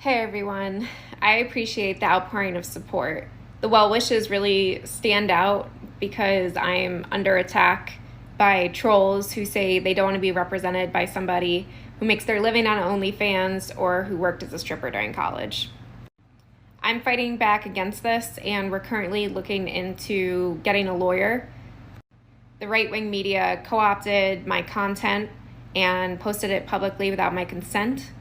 Hey everyone, I appreciate the outpouring of support. The well wishes really stand out because I'm under attack by trolls who say they don't want to be represented by somebody who makes their living on OnlyFans or who worked as a stripper during college. I'm fighting back against this, and we're currently looking into getting a lawyer. The right-wing media co-opted my content and posted it publicly without my consent.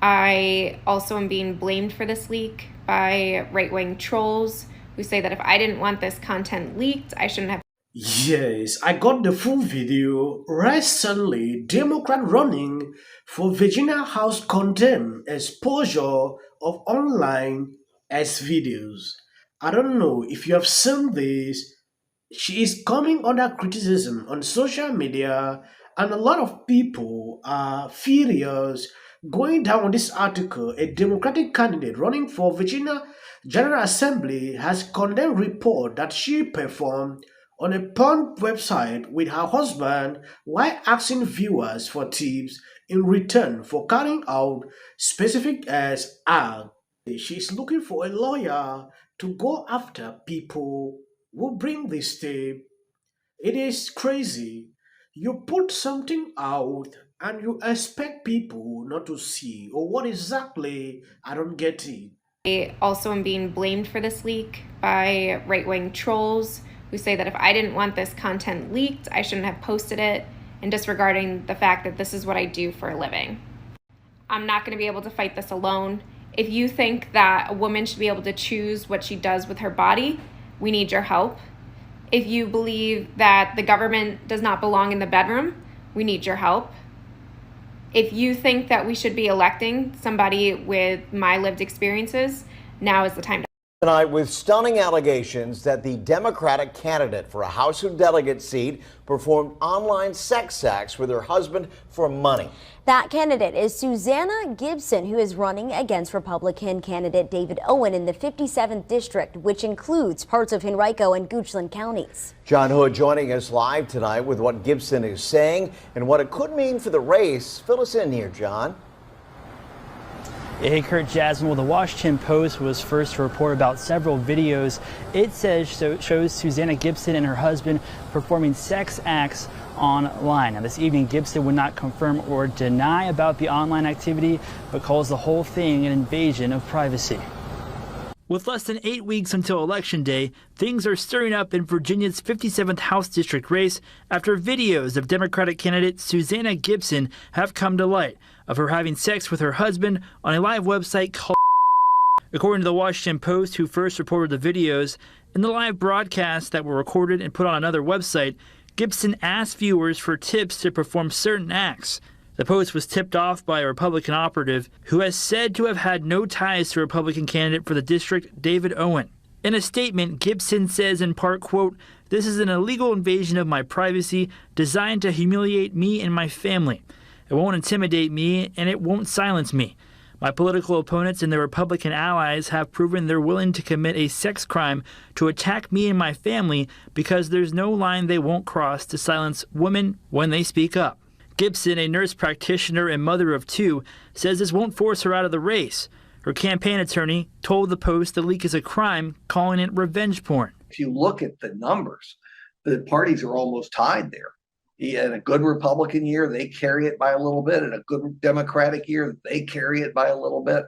I also am being blamed for this leak by right-wing trolls who say that if I didn't want this content leaked, I shouldn't have. Yes, I got the full video. Recently, Democrat running for Virginia House condemn exposure of online S videos. I don't know if you have seen this. She is coming under criticism on social media, and a lot of people are furious. Going down on this article, a Democratic candidate running for Virginia General Assembly has condemned report that she performed on a porn website with her husband while asking viewers for tips in return for carrying out specific as acts. She's looking for a lawyer to go after people who bring this tape. It is crazy. You put something out and you expect people not to see. Or what exactly? I don't get it. I also am being blamed for this leak by right-wing trolls who say that if I didn't want this content leaked, I shouldn't have posted it, and disregarding the fact that this is what I do for a living. I'm not going to be able to fight this alone. If you think that a woman should be able to choose what she does with her body, we need your help. If you believe that the government does not belong in the bedroom, we need your help. If you think that we should be electing somebody with my lived experiences, now is the time to. Tonight with stunning allegations that the Democratic candidate for a House of Delegates seat performed online sex acts with her husband for money. That candidate is Susanna Gibson, who is running against Republican candidate David Owen in the 57th district, which includes parts of Henrico and Goochland counties. John Hood joining us live tonight with what Gibson is saying and what it could mean for the race. Fill us in here, John. Hey, Kurt, Jasmine. Well, the Washington Post was first to report about several videos. It shows Susanna Gibson and her husband performing sex acts online. Now, this evening, Gibson would not confirm or deny about the online activity, but calls the whole thing an invasion of privacy. With less than 8 weeks until Election Day, things are stirring up in Virginia's 57th House District race after videos of Democratic candidate Susanna Gibson have come to light of her having sex with her husband on a live website called. According to the Washington Post, who first reported the videos, in the live broadcasts that were recorded and put on another website, Gibson asked viewers for tips to perform certain acts. The Post was tipped off by a Republican operative who has said to have had no ties to Republican candidate for the district, David Owen. In a statement, Gibson says in part, quote, "This is an illegal invasion of my privacy designed to humiliate me and my family. It won't intimidate me and it won't silence me. My political opponents and their Republican allies have proven they're willing to commit a sex crime to attack me and my family because there's no line they won't cross to silence women when they speak up." Gibson, a nurse practitioner and mother of two, says this won't force her out of the race. Her campaign attorney told the Post the leak is a crime, calling it revenge porn. If you look at the numbers, the parties are almost tied there. In a good Republican year, they carry it by a little bit. In a good Democratic year, they carry it by a little bit.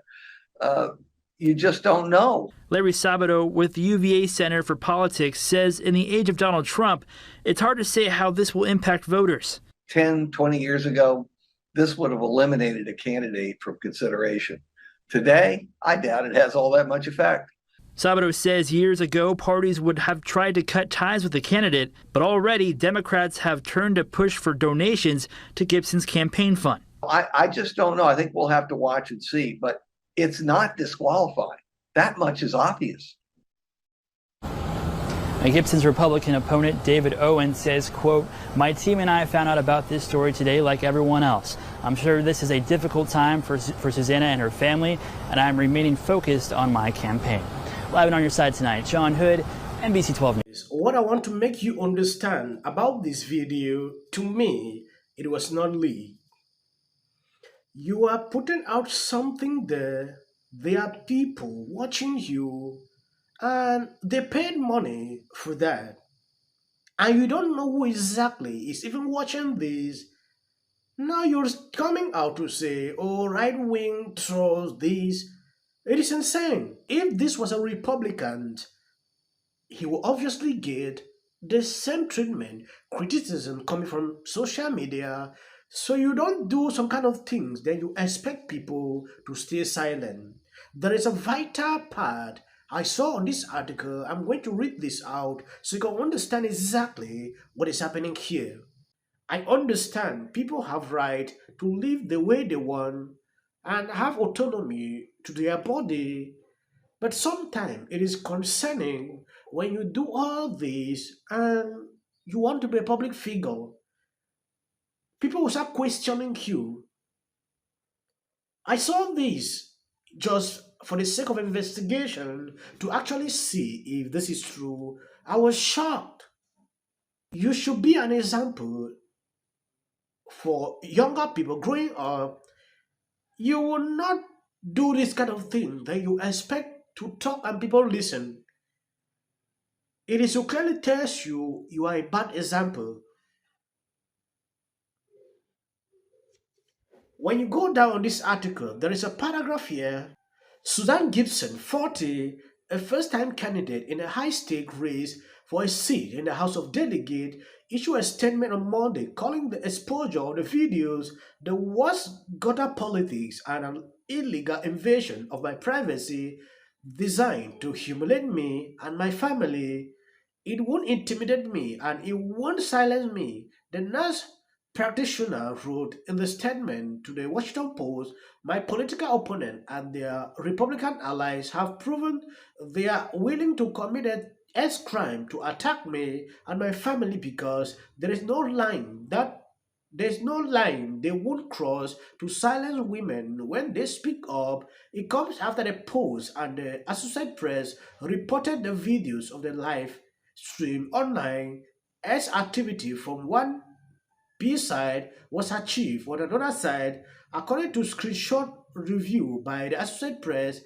You just don't know. Larry Sabato with the UVA Center for Politics says in the age of Donald Trump, it's hard to say how this will impact voters. 10, 20 years ago, this would have eliminated a candidate from consideration. Today, I doubt it has all that much effect. Sabato says years ago, parties would have tried to cut ties with the candidate, but already Democrats have turned to push for donations to Gibson's campaign fund. I just don't know. I think we'll have to watch and see, but it's not disqualifying. That much is obvious. And Gibson's Republican opponent, David Owen, says, quote, "My team and I found out about this story today like everyone else. I'm sure this is a difficult time for Susanna and her family, and I'm remaining focused on my campaign." Live and on your side tonight, John Hood, NBC 12 News. What I want to make you understand about this video, to me, it was not leaked. You are putting out something there. There are people watching you and they paid money for that. And you don't know who exactly is even watching this. Now you're coming out to say, oh, right wing trolls this. It is insane. If this was a Republican, he will obviously get the same treatment, criticism coming from social media. So you don't do some kind of things, then you expect people to stay silent. There is a vital part I saw on this article. I'm going to read this out so you can understand exactly what is happening here. I understand people have right to live the way they want and have autonomy to their body, but sometimes it is concerning when you do all this and you want to be a public figure. People will start questioning you. I saw this just for the sake of investigation to actually see if this is true. I was shocked. You should be an example for younger people growing up. You will not do this kind of thing that you expect to talk and people listen. It is to clearly tells you are a bad example. When you go down on this article, there is a paragraph here. Susan Gibson, 40, a first time candidate in a high stake race for a seat in the House of Delegates, issued a statement on Monday calling the exposure of the videos the worst gutter politics and an illegal invasion of my privacy designed to humiliate me and my family. It won't intimidate me and it won't silence me. The nurse practitioner wrote in the statement to the Washington Post, my political opponent and their Republican allies have proven they are willing to commit a hate crime to attack me and my family because there's no line they won't cross to silence women when they speak up. It comes after the Post and the Associated Press reported the videos of the live stream online as activity from one B side was achieved on another side, according to screenshot review by the Associated Press.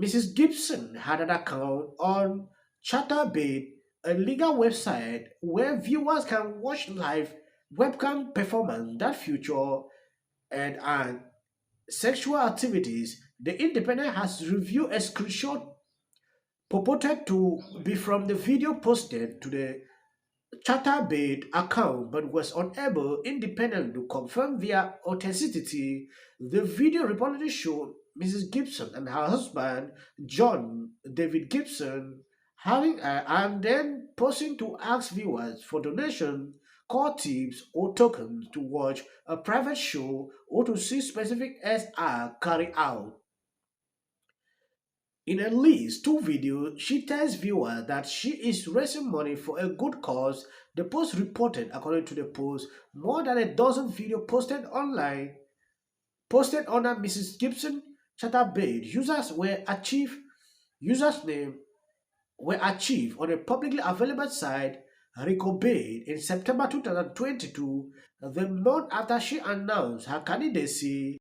Mrs. Gibson had an account on Chatterbait, a legal website where viewers can watch live webcam performance that feature and sexual activities. The Independent has reviewed a screenshot purported to be from the video posted to the Chatterbait account but was unable independently to confirm their authenticity. The video reportedly showed Mrs. Gibson and her husband, John David Gibson, having and then posing to ask viewers for donations, call tips, or tokens to watch a private show or to see specific SR carried out. In at least two videos, she tells viewers that she is raising money for a good cause. The Post reported, according to the Post, more than a dozen videos posted under Mrs. Gibson Chatterbait. Users' name were achieved on a publicly available site, Recobait, in September 2022, the month after she announced her candidacy